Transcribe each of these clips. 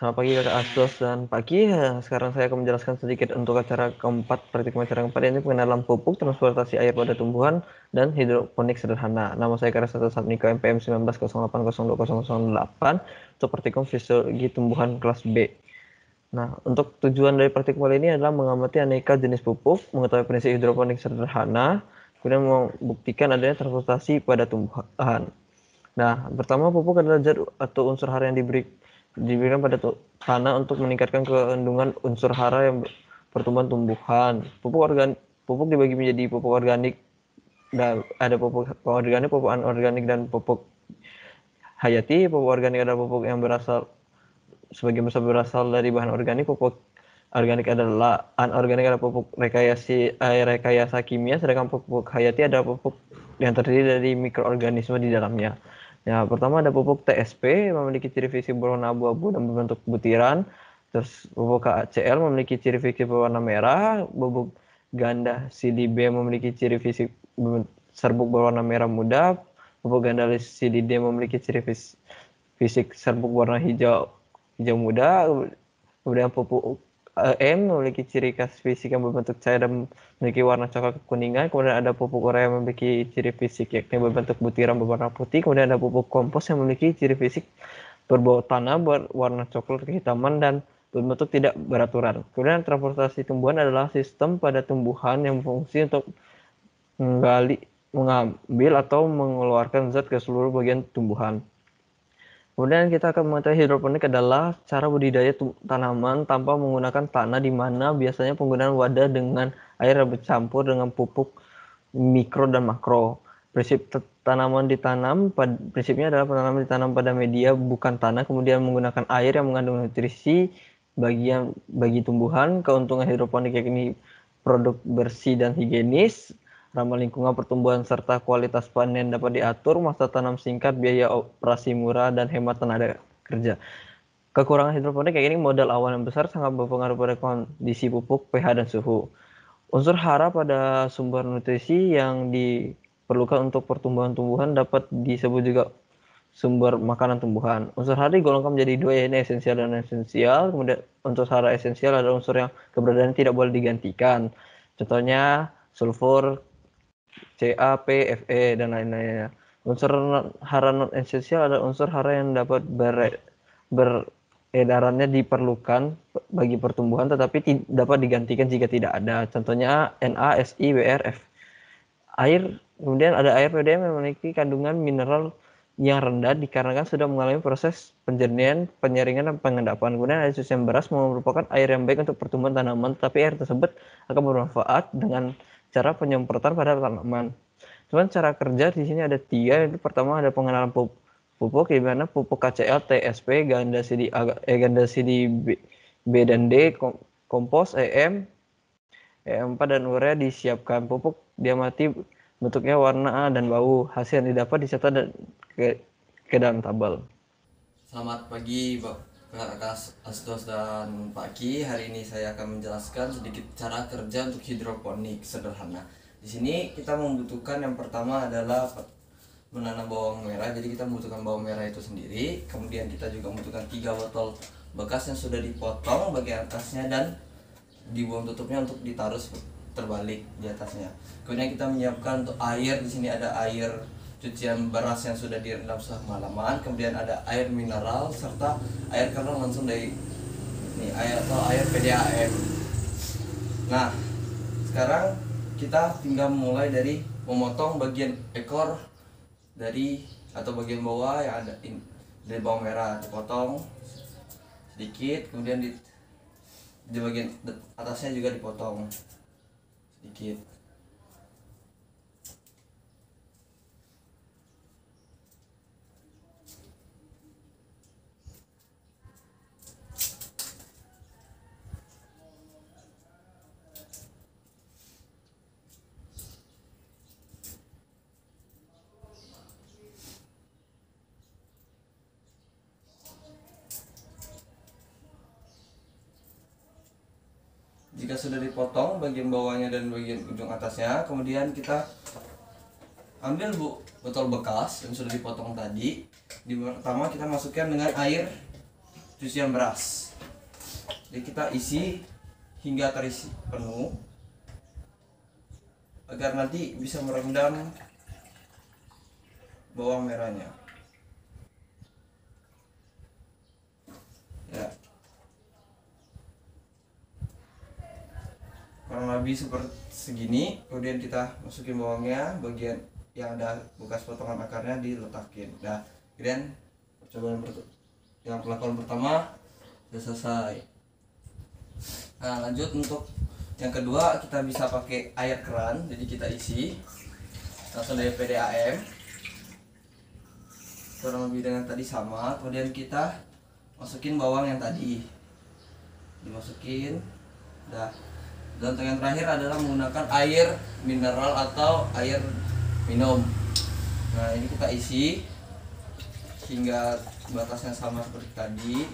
Selamat pagi Kakak Asdos dan pagi. Sekarang saya akan menjelaskan sedikit untuk acara keempat, praktikum acara keempat ini pengenalan pupuk, transportasi air pada tumbuhan, dan hidroponik sederhana. Nama saya Karasata Sapniko MPM 19080008 untuk praktikum fisiologi tumbuhan kelas B. Nah, untuk tujuan dari praktikum kali ini adalah mengamati aneka jenis pupuk, mengetahui prinsip hidroponik sederhana, kemudian membuktikan adanya transportasi pada tumbuhan. Nah, pertama pupuk adalah zat atau unsur hara yang diberikan pada tanah untuk meningkatkan kandungan unsur hara yang pertumbuhan tumbuhan. Pupuk dibagi menjadi pupuk organik, dan ada pupuk organik, pupuk anorganik, dan pupuk hayati. Pupuk organik adalah pupuk yang sebagian besar berasal dari bahan organik. Pupuk anorganik adalah pupuk rekayasa kimia, sedangkan pupuk hayati adalah pupuk yang terdiri dari mikroorganisme di dalamnya. Ya, pertama ada pupuk TSP memiliki ciri fisik berwarna abu-abu dan berbentuk butiran. Terus pupuk KCl memiliki ciri fisik berwarna merah. Pupuk ganda CDB memiliki ciri fisik serbuk berwarna merah muda. Pupuk ganda CDD memiliki ciri fisik serbuk warna hijau muda. Kemudian pupuk M memiliki ciri khas fisik yang berbentuk cair dan memiliki warna coklat kekuningan. Kemudian ada pupuk urea yang memiliki ciri fisik yakni berbentuk butiran berwarna putih. Kemudian ada pupuk kompos yang memiliki ciri fisik berbau tanah berwarna coklat kehitaman dan berbentuk tidak beraturan. Kemudian transportasi tumbuhan adalah sistem pada tumbuhan yang berfungsi untuk mengambil atau mengeluarkan zat ke seluruh bagian tumbuhan. Kemudian kita akan mengetahui hidroponik adalah cara budidaya tanaman tanpa menggunakan tanah, di mana biasanya penggunaan wadah dengan air yang bercampur dengan pupuk mikro dan makro. Prinsipnya adalah tanaman ditanam pada media bukan tanah, kemudian menggunakan air yang mengandung nutrisi bagi tumbuhan. Keuntungan hidroponik yakni produk bersih dan higienis, ramah lingkungan, pertumbuhan, serta kualitas panen dapat diatur, masa tanam singkat, biaya operasi murah, dan hemat tenaga kerja. Kekurangan hidroponik kayak ini modal awal yang besar sangat berpengaruh pada kondisi pupuk, pH, dan suhu. Unsur hara pada sumber nutrisi yang diperlukan untuk pertumbuhan tumbuhan dapat disebut juga sumber makanan tumbuhan. Unsur hara digolongkan menjadi dua, yaitu esensial dan esensial. Kemudian unsur hara esensial adalah unsur yang keberadaannya tidak boleh digantikan. Contohnya sulfur, Ca, P, Fe, dan lain-lainnya. Unsur hara non esensial adalah unsur hara yang dapat beredarannya diperlukan bagi pertumbuhan tetapi dapat digantikan jika tidak ada. Contohnya Na, Si, Br, F. Kemudian ada air PDM yang memiliki kandungan mineral yang rendah dikarenakan sudah mengalami proses penjernihan, penyaringan, dan pengendapan. Kemudian ada susuan beras merupakan air yang baik untuk pertumbuhan tanaman, tapi air tersebut akan bermanfaat dengan cara penyemprotan pada tanaman. Cuman cara kerja di sini ada 3. Itu pertama ada pengenalan pupuk, di mana pupuk KCl, TSP, ganda CD B dan D, kompos, EM4 dan urea disiapkan. Pupuk diamati bentuknya, warna dan bau. Hasil yang didapat dicatat ke dalam tabel. Selamat pagi Kakak Asdos dan Pak Ki. Hari ini saya akan menjelaskan sedikit cara kerja untuk hidroponik sederhana. Di sini kita membutuhkan yang pertama adalah menanam bawang merah. Jadi kita membutuhkan bawang merah itu sendiri. Kemudian kita juga membutuhkan 3 botol bekas yang sudah dipotong bagian atasnya dan dibuang tutupnya untuk ditaruh terbalik di atasnya. Kemudian kita menyiapkan untuk air. Di sini ada air cucian beras yang sudah direndam semalaman, kemudian ada air mineral serta air keran langsung dari air PDAM. Nah, sekarang kita tinggal mulai dari memotong bagian ekor atau bagian bawah yang ada dari bawang merah, dipotong sedikit, kemudian di bagian atasnya juga dipotong sedikit. Jika sudah dipotong bagian bawahnya dan bagian ujung atasnya, kemudian kita ambil botol bekas yang sudah dipotong tadi. Di pertama kita masukkan dengan air cucian beras. Jadi kita isi hingga terisi penuh agar nanti bisa merendam bawang merahnya. Ya, kurang lebih seperti segini. Kemudian kita masukin bawangnya, bagian yang ada bekas potongan akarnya diletakin. Nah, kemudian pelakon pertama sudah selesai. Nah, lanjut untuk yang kedua, kita bisa pakai air keran. Jadi kita isi langsung dari PDAM, kurang lebih dengan tadi sama. Kemudian kita masukin bawang yang tadi, dimasukin. Nah, dan yang terakhir adalah menggunakan air mineral atau air minum. Nah, ini kita isi hingga batasnya sama seperti tadi.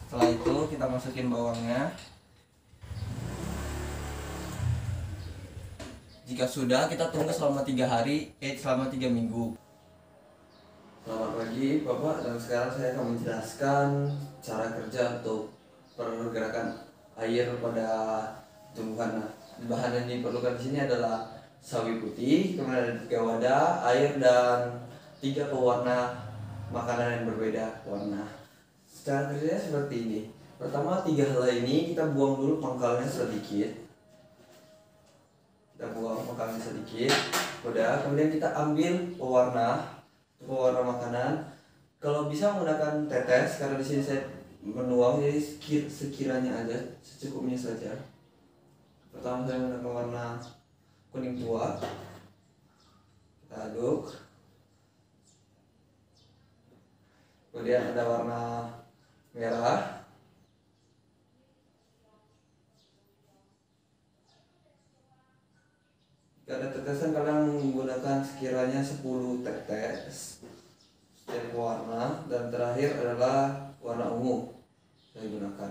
Setelah itu kita masukin bawangnya. Jika sudah, kita tunggu selama 3 minggu. Selamat pagi Bapak, dan sekarang saya akan menjelaskan cara kerja untuk pergerakan air pada tumbuhan. Nah, bahan yang diperlukan di sini adalah sawi putih, kemudian ada 3 wadah, air, dan 3 pewarna makanan yang berbeda warna. Cara kerjanya seperti ini. Pertama, 3 helai ini kita buang dulu pangkalnya sedikit. Kita buang pangkalnya sedikit. Udah, kemudian kita ambil pewarna makanan. Kalau bisa menggunakan tetes, karena di sini saya menuang, jadi sekiranya aja, secukupnya saja. Pertama saya menggunakan warna kuning tua. Kita aduk. Kemudian ada warna merah. Jika ada tetesan, kalian menggunakan sekiranya 10 tetes setiap warna. Dan terakhir adalah warna ungu saya gunakan.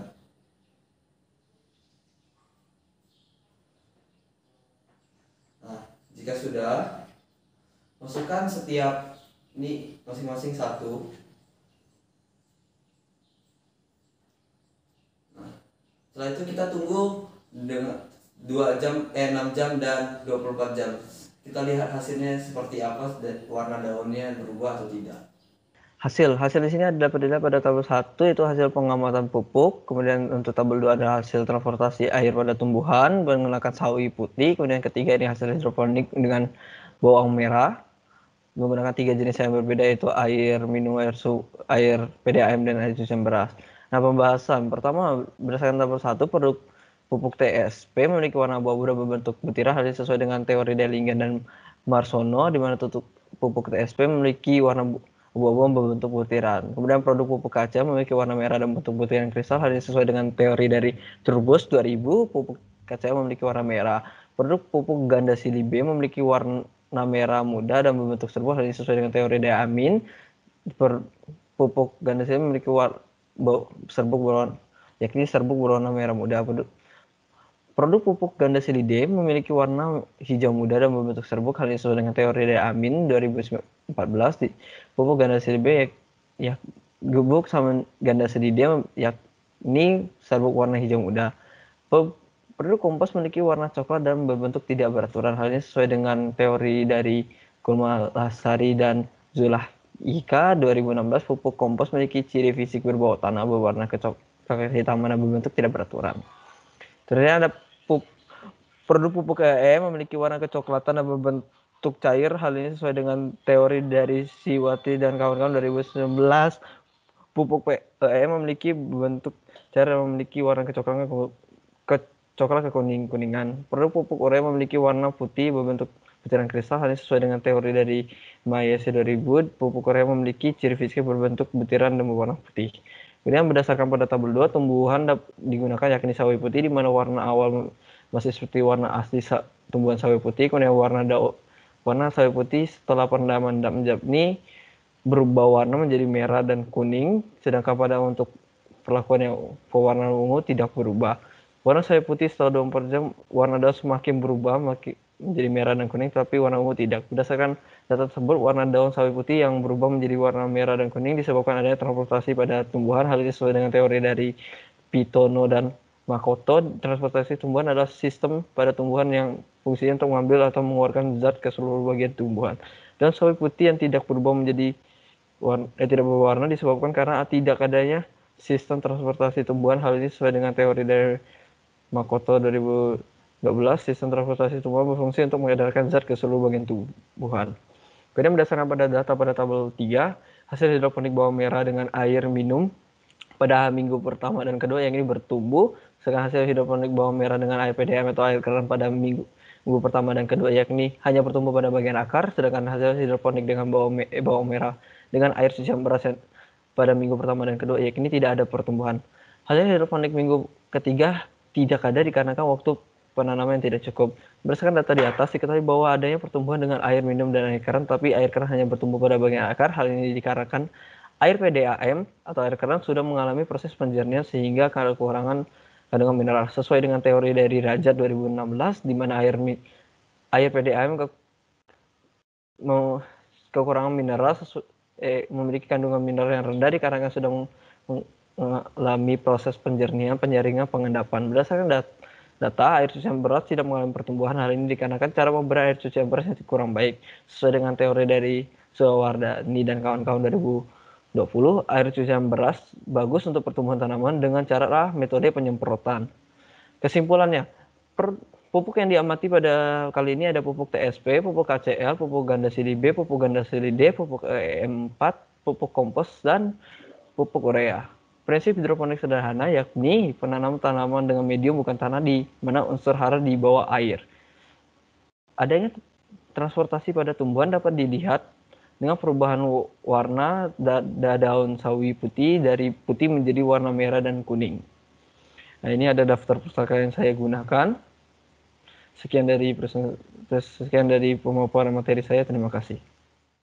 Nah, jika sudah, masukkan setiap ini masing-masing satu. Nah, setelah itu kita tunggu dengan 6 jam dan 24 jam. Kita lihat hasilnya seperti apa, warna daunnya berubah atau tidak. Hasil di sini ada pada tabel 1 itu hasil pengamatan pupuk, kemudian untuk tabel 2 ada hasil transportasi air pada tumbuhan menggunakan sawi putih, kemudian ketiga ini hasil hidroponik dengan bawang merah menggunakan 3 jenis yang berbeda, yaitu air minum, air PDAM, dan air cucian beras. Nah, pembahasan pertama, berdasarkan tabel 1, produk pupuk TSP memiliki warna abu-abu dan berbentuk butiran, hal ini sesuai dengan teori Dellingen dan Marsono, di mana pupuk TSP memiliki warna abu-abu berbentuk butiran. Kemudian produk pupuk kaca memiliki warna merah dan bentuk butiran kristal, hal ini sesuai dengan teori dari Turbos 2000, pupuk kaca memiliki warna merah. Produk pupuk ganda sili B memiliki warna merah muda dan berbentuk serbuk, hal ini sesuai dengan teori diamin. Pupuk ganda sili memiliki serbuk berwarna merah muda. Produk pupuk ganda sili D memiliki warna hijau muda dan berbentuk serbuk, hal ini sesuai dengan teori diamin 2014. Pupuk ganda sili B gubuk sama ganda sili D yakni serbuk warna hijau muda. Produk kompos memiliki warna coklat dan berbentuk tidak beraturan, hal ini sesuai dengan teori dari Kulmalasari dan Zulaika 2016. Pupuk kompos memiliki ciri fisik berbau tanah, berwarna kecoklat hitam dan berbentuk tidak beraturan. Terus ada produk pupuk EM memiliki warna kecoklatan dan berbentuk cair, hal ini sesuai dengan teori dari Siwati dan kawan-kawan 2019. Pupuk EM memiliki bentuk cair dan memiliki warna kecoklatan ke kuningan. Produk pupuk urea memiliki warna putih berbentuk butiran kristal, hal ini sesuai dengan teori dari Mayase 2000. Pupuk urea memiliki ciri fisik berbentuk butiran dan berwarna putih. Kemudian berdasarkan pada tabel 2, tumbuhan digunakan yakni sawi putih, di mana warna awal masih seperti warna asli tumbuhan sawi putih. Kemudian warna sawi putih setelah perendaman dan ini berubah warna menjadi merah dan kuning, sedangkan pada untuk perlakuan yang pewarna ungu tidak berubah. Warna sawi putih setelah 24 jam, warna daun semakin berubah menjadi merah dan kuning, tapi warna ungu tidak. Berdasarkan data tersebut, warna daun sawi putih yang berubah menjadi warna merah dan kuning disebabkan adanya transportasi pada tumbuhan. Hal ini sesuai dengan teori dari Pitono dan Makoto. Transportasi tumbuhan adalah sistem pada tumbuhan yang fungsinya untuk mengambil atau mengeluarkan zat ke seluruh bagian tumbuhan. Dan sawi putih yang tidak berubah menjadi tidak berwarna disebabkan karena tidak adanya sistem transportasi tumbuhan. Hal ini sesuai dengan teori dari Makoto 2012. Sistem transportasi tumbuhan berfungsi untuk mengedarkan zat ke seluruh bagian tumbuhan. Kemudian berdasarkan pada data pada tabel 3, hasil hidroponik bawang merah dengan air minum pada minggu pertama dan kedua yang ini bertumbuh, sedangkan hasil hidroponik bawang merah dengan air PDAM atau air keran pada minggu pertama dan kedua yakni hanya bertumbuh pada bagian akar, sedangkan hasil hidroponik dengan bawang merah dengan air cucian beras pada minggu pertama dan kedua yakni tidak ada pertumbuhan. Hasil hidroponik minggu ketiga tidak ada dikarenakan waktu penanaman yang tidak cukup. Berdasarkan data di atas diketahui bahwa adanya pertumbuhan dengan air minum dan air keran, tapi air keran hanya bertumbuh pada bagian akar. Hal ini dikarenakan air PDAM atau air keran sudah mengalami proses penjernihan sehingga kekurangan kandungan mineral. Sesuai dengan teori dari Rajat 2016, di mana air PDAM kekurangan mineral memiliki kandungan mineral yang rendah dikarenakan sudah mengalami proses penjernihan, penyaringan, pengendapan. Berdasarkan data, air cucian beras tidak mengalami pertumbuhan. Hal ini dikarenakan cara memberi air cucian beras yang kurang baik. Sesuai dengan teori dari Suwardani dan kawan-kawan 2020, air cucian beras bagus untuk pertumbuhan tanaman dengan cara metode penyemprotan. Kesimpulannya, pupuk yang diamati pada kali ini ada pupuk TSP, pupuk KCL, pupuk ganda sili B, pupuk ganda sili D, pupuk EM4, pupuk kompos, dan pupuk urea. Prinsip hidroponik sederhana yakni penanaman tanaman dengan medium bukan tanah di mana unsur hara di bawah air. Adanya transportasi pada tumbuhan dapat dilihat dengan perubahan warna daun sawi putih dari putih menjadi warna merah dan kuning. Nah, ini ada daftar pustaka yang saya gunakan. Sekian dari pemaparan materi saya. Terima kasih.